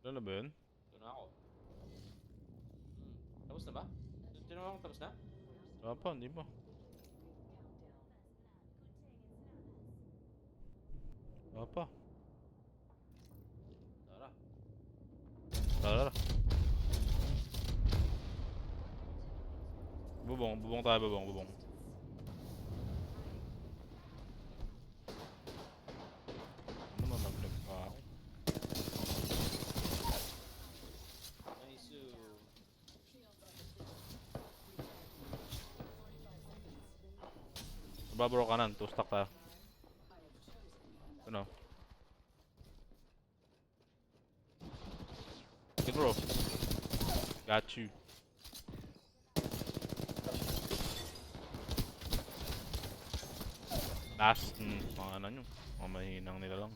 Ano na ba yun? Ito na ako. Tapos na ba? Tinawag mo tapos na? Wala pa, hindi pa. Wala pa. Tara. Tara. Bubong, bubong tayo, bubong, bubong. Ano naman, naglag pa ako. Nice. Babro kanan, two stack tayo. Ano? Good bro. Got you. Last, mga ano nyo. Mga mahinang nila lang.